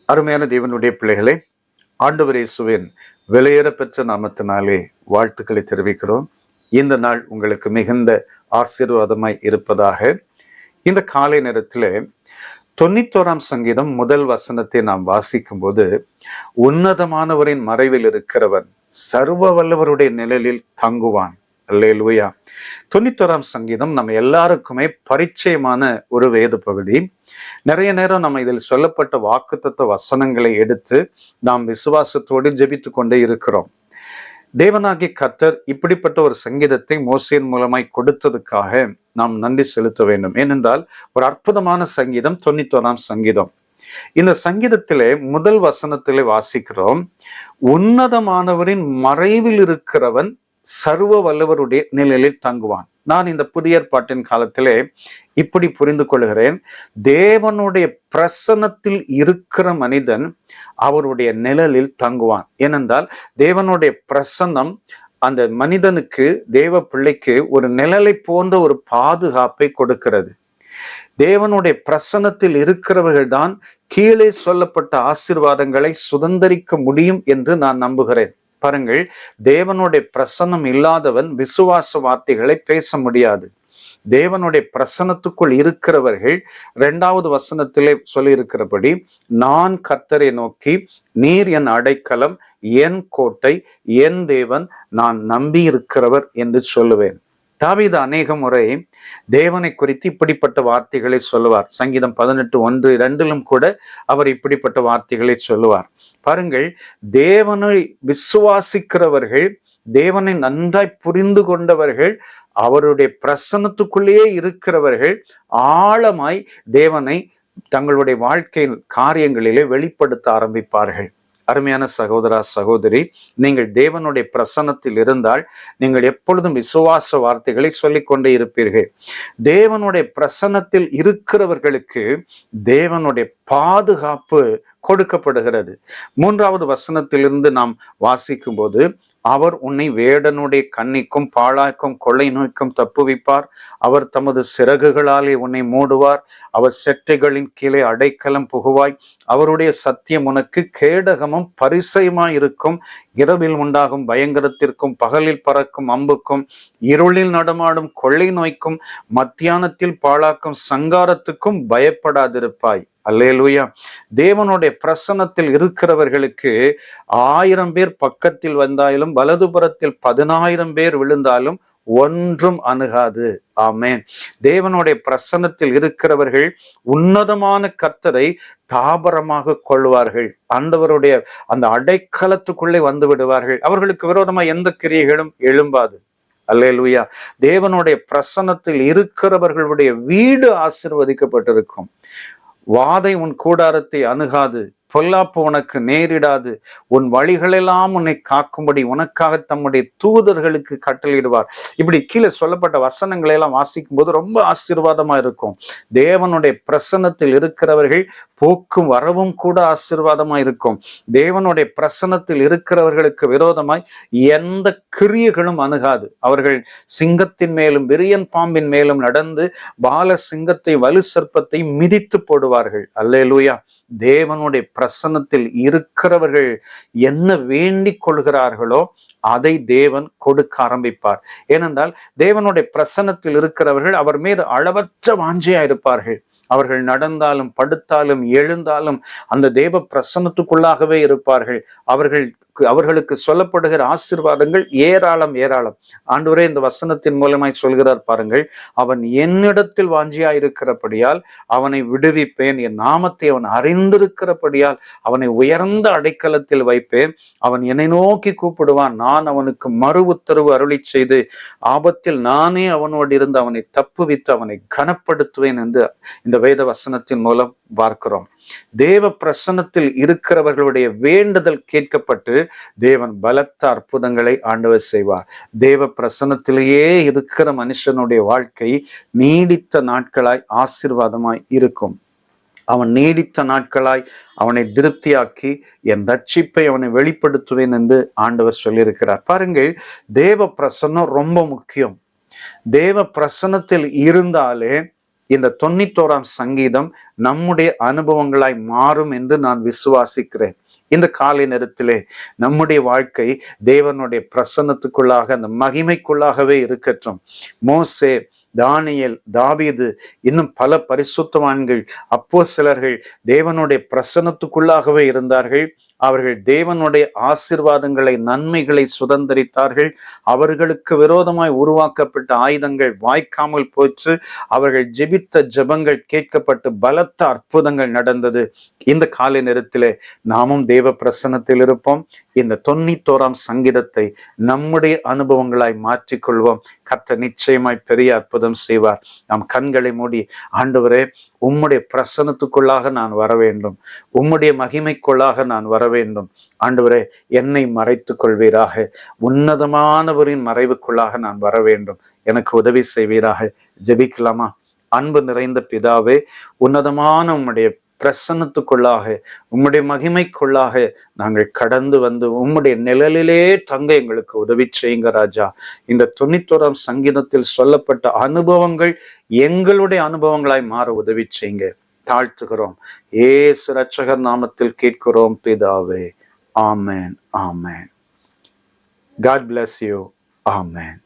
அருமையான தேவனுடைய பிள்ளைகளே, ஆண்டவர் இயேசுவின் விலையேற பெற்ற நாமத்தினாலே வாழ்த்துக்களை தெரிவிக்கிறோம். இந்த நாள் உங்களுக்கு மிகுந்த ஆசீர்வாதமாய் இருப்பதாக. இந்த காலை நேரத்தில் 91ஆம் சங்கீதம் முதல் வசனத்தை நாம் வாசிக்கும் போது, உன்னதமானவரின் மறைவில் இருக்கிறவன் சர்வ வல்லவருடைய நிழலில் தங்குவான். அல்லேலூயா. 91ஆம் சங்கீதம் நம்ம எல்லாருக்குமே பரிச்சயமான ஒரு வேத பகுதி. நிறைய நேரம் நம்ம இதில் சொல்லப்பட்ட வாக்குத்தத்த வசனங்களை எடுத்து நாம் விசுவாசத்தோடு ஜெபித்து கொண்டே இருக்கிறோம். தேவனாகிய கர்த்தர் இப்படிப்பட்ட ஒரு சங்கீதத்தை மோசேயின் மூலமாய் கொடுத்ததுக்காக நாம் நன்றி செலுத்த வேண்டும். ஏனென்றால் ஒரு அற்புதமான சங்கீதம் 91ஆம் சங்கீதம். இந்த சங்கீதத்திலே முதல் வசனத்திலே வாசிக்கிறோம், உன்னதமானவரின் மறைவில் இருக்கிறவன் சர்வ வல்லவருடைய நிழலில் தங்குவான். நான் இந்த புதிய ஏற்பாட்டின் காலத்திலே இப்படி புரிந்து கொள்கிறேன், தேவனுடைய பிரசன்னத்தில் இருக்கிற மனிதன் அவருடைய நிழலில் தங்குவான். ஏனென்றால் தேவனுடைய பிரசன்னம் அந்த மனிதனுக்கு, தேவ பிள்ளைக்கு ஒரு நிழலை போன்ற ஒரு பாதுகாப்பை கொடுக்கிறது. தேவனுடைய பிரசன்னத்தில் இருக்கிறவர்கள் தான் கீழே சொல்லப்பட்ட ஆசீர்வாதங்களை சுதந்திரிக்க முடியும் என்று நான் நம்புகிறேன். பாருங்கள், தேவனுடைய பிரசன்னம் இல்லாதவன் விசுவாச வார்த்தைகளை பேச முடியாது. தேவனுடைய பிரசன்னத்துக்குள் இருக்கிறவர்கள் 2வது வசனத்திலே சொல்லி இருக்கிறபடி, நான் கர்த்தரை நோக்கி, நீர் என் அடைக்கலம், என் கோட்டை, என் தேவன், நான் நம்பி இருக்கிறவர் என்று சொல்லுவேன். தாவீது அநேக முறை தேவனை குறித்து இப்படிப்பட்ட வார்த்தைகளை சொல்லுவார். சங்கீதம் 18:1-2 கூட அவர் இப்படிப்பட்ட வார்த்தைகளை சொல்லுவார். பாருங்கள், தேவனை விசுவாசிக்கிறவர்கள், தேவனை நன்றாய் புரிந்து கொண்டவர்கள், அவருடைய பிரசன்னத்துக்குள்ளேயே இருக்கிறவர்கள் ஆழமாய் தேவனை தங்களுடைய வாழ்க்கையின் காரியங்களிலே வெளிப்படுத்த ஆரம்பிப்பார்கள். அருமையான சகோதரா, சகோதரி, நீங்கள் தேவனுடைய பிரசன்னத்தில் இருந்தால் நீங்கள் எப்பொழுதும் விசுவாச வார்த்தைகளை சொல்லிக்கொண்டே இருப்பீர்கள். தேவனுடைய பிரசன்னத்தில் இருக்கிறவர்களுக்கு தேவனுடைய பாதுகாப்பு கொடுக்கப்படுகிறது. 3வது வசனத்திலிருந்து நாம் வாசிக்கும் போது, அவர் உன்னை வேடனுடைய கண்ணிக்கும் பாழாக்கும் கொள்ளை நோய்க்கும் தப்புவிப்பார். அவர் தமது சிறகுகளாலே உன்னை மூடுவார். அவர் செட்டைகளின் கீழே அடைக்கலம் புகுவாய். அவருடைய சத்தியம் உனக்கு கேடகமும் பரிசயமாய் இருக்கும். இரவில் உண்டாகும் பயங்கரத்திற்கும், பகலில் பறக்கும் அம்புக்கும், இருளில் நடமாடும் கொள்ளை நோய்க்கும், மத்தியானத்தில் பாழாக்கும் சங்காரத்துக்கும் பயப்படாதிருப்பாய். அல்லேலூயா. தேவனுடைய பிரசன்னத்தில் இருக்கிறவர்களுக்கு 1000 பேர் பக்கத்தில் வந்தாலும், வலதுபுறத்தில் 10,000 பேர் விழுந்தாலும் ஒன்றும் அணுகாது. ஆமென். தேவனுடைய பிரசன்னத்தில் இருக்கிறவர்கள் உன்னதமான கர்த்தரை தாபரமாக கொள்வார்கள். ஆண்டவருடைய அந்த அடைக்கலத்துக்குள்ளே வந்து விடுவார்கள். அவர்களுக்கு விரோதமாக எந்த கிரியைகளும் எழும்பாது. அல்லேலூயா. தேவனுடைய பிரசன்னத்தில் இருக்கிறவர்களுடைய வீடு ஆசீர்வதிக்கப்பட்டிருக்கும். வாதை உன் கூடாரத்தை அணுகாது, பொல்லாப்பு உனக்கு நேரிடாது. உன் வழிகளெல்லாம் உன்னை காக்கும்படி உனக்காக தம்முடைய தூதர்களுக்கு கட்டளையிடுவார். இப்படி கீழே சொல்லப்பட்ட வசனங்களை எல்லாம் வாசிக்கும் போது ரொம்ப ஆசீர்வாதமா இருக்கும். தேவனுடைய பிரசன்னத்தில் இருக்கிறவர்கள் போக்கும் வரவும் கூட ஆசீர்வாதமா இருக்கும். தேவனுடைய பிரசன்னத்தில் இருக்கிறவர்களுக்கு விரோதமாய் எந்த கிரியைகளும் அணுகாது. அவர்கள் சிங்கத்தின் மேலும் விரியன் பாம்பின் மேலும் நடந்து பால சிங்கத்தை, வலு சர்ப்பத்தை மிதித்து போடுவார்கள். அல்லேலூயா. தேவனுடைய பிரசன்னத்தில் இருக்கிறவர்கள் என்ன வேண்டிக் கொள்கிறார்களோ அதை தேவன் கொடுக்க ஆரம்பிப்பார். ஏனென்றால் தேவனுடைய பிரசன்னத்தில் இருக்கிறவர்கள் அவர் மீது அளவற்ற வாஞ்சையா இருப்பார்கள். அவர்கள் நடந்தாலும், படுத்தாலும், எழுந்தாலும் அந்த தேவ பிரசன்னத்துக்குள்ளாகவே இருப்பார்கள். அவர்களுக்கு சொல்லப்படுகிற ஆசீர்வாதங்கள் ஏராளம் ஏராளம். ஆண்டவரே இந்த வசனத்தின் மூலமாய் சொல்கிறார் பாருங்கள், அவன் என்னிடத்தில் வாஞ்சியா இருக்கிறபடியால் அவனை விடுவிப்பேன். என் நாமத்தை அவன் அறிந்திருக்கிறபடியால் அவனை உயர்ந்த அடைக்கலத்தில் வைப்பேன். அவன் என்னை நோக்கி கூப்பிடுவான். நான் அவனுக்கு மறு உத்தரவு அருளி செய்து ஆபத்தில் நானே அவனோடு இருந்து அவனை தப்புவித்து அவனை கனப்படுத்துவேன் என்று இந்த வேத வசனத்தின் மூலம் பார்க்கிறோம். தேவ பிரசன்னத்தில் இருக்கிறவர்களுடைய வேண்டுதல் கேட்கப்பட்டு தேவன் பலத்த அற்புதங்களை ஆண்டவர் செய்வார். தேவ பிரசன்னத்திலேயே இருக்கிற மனுஷனுடைய வாழ்க்கை நீடித்த நாட்களாய் ஆசீர்வாதமாய் இருக்கும். அவன் நீடித்த நாட்களாய் அவனை திருப்தியாக்கி என் ரட்சிப்பை அவனை வெளிப்படுத்துவேன் என்று ஆண்டவர் சொல்லியிருக்கிறார். பாருங்கள், தேவ பிரசன்னம் ரொம்ப முக்கியம். தேவ பிரசன்னத்தில் இருந்தாலே இந்த 91ஆம் சங்கீதம் நம்முடைய அனுபவங்களாய் மாறும் என்று நான் விசுவாசிக்கிறேன். இந்த காலை நேரத்திலே நம்முடைய வாழ்க்கை தேவனுடைய பிரசன்னத்துக்குள்ளாக, அந்த மகிமைக்குள்ளாகவே இருக்கட்டும். மோசே, தானியேல், தாவீது, இன்னும் பல பரிசுத்தவான்கள், அப்போஸ்தலர்கள் தேவனுடைய பிரசன்னத்துக்குள்ளாகவே இருந்தார்கள். அவர்கள் தேவனுடைய ஆசீர்வாதங்களை, நன்மைகளை சுதந்தரித்தார்கள். அவர்களுக்கு விரோதமாய் உருவாக்கப்பட்ட ஆயுதங்கள் வாய்க்காமல் போச்சு. அவர்கள் ஜெபித்த ஜெபங்கள் கேட்கப்பட்டு பலத்த அற்புதங்கள் நடந்தது. இந்த காலை நேரத்திலே நாமும் தேவ பிரசன்னத்தில் இருப்போம். இந்த 91ஆம் சங்கீதத்தை நம்முடைய அனுபவங்களாய் மாற்றிக்கொள்வோம். கர்த்தர் நிச்சயமாய் பெரிய அற்புதம் செய்வார். நாம் கண்களை மூடி, ஆண்டவரே, உம்முடைய பிரசன்னத்துக்குள்ளாக நான் வர வேண்டும், உம்முடைய மகிமைக்குள்ளாக நான் வர வேண்டும். ஆண்டவரே, என்னை மறைத்துக் கொள்வீராக, உன்னதமானவரின் மறைவுக்குள்ளாக நான் வர வேண்டும். எனக்கு உதவி செய்வீராக. ஜெபிக்கலாமா? அன்பு நிறைந்த பிதாவே, உன்னதமான உம்முடைய பிரசன்னத்துக்குள்ளாக, உம்முடைய மகிமைக்குள்ளாக நாங்கள் கடந்து வந்து உம்முடைய நிழலிலே தங்க எங்களுக்கு உதவி செய்யுங்க ராஜா. இந்த 91ஆம் சங்கீதத்தில் சொல்லப்பட்ட அனுபவங்கள் எங்களுடைய அனுபவங்களாய் மாற உதவி செய்யுங்க. தாழ்த்துகிறோம். இயேசு இரட்சகர் நாமத்தில் கேட்கிறோம் பிதாவே. ஆமென், ஆமென். God bless you. Amen.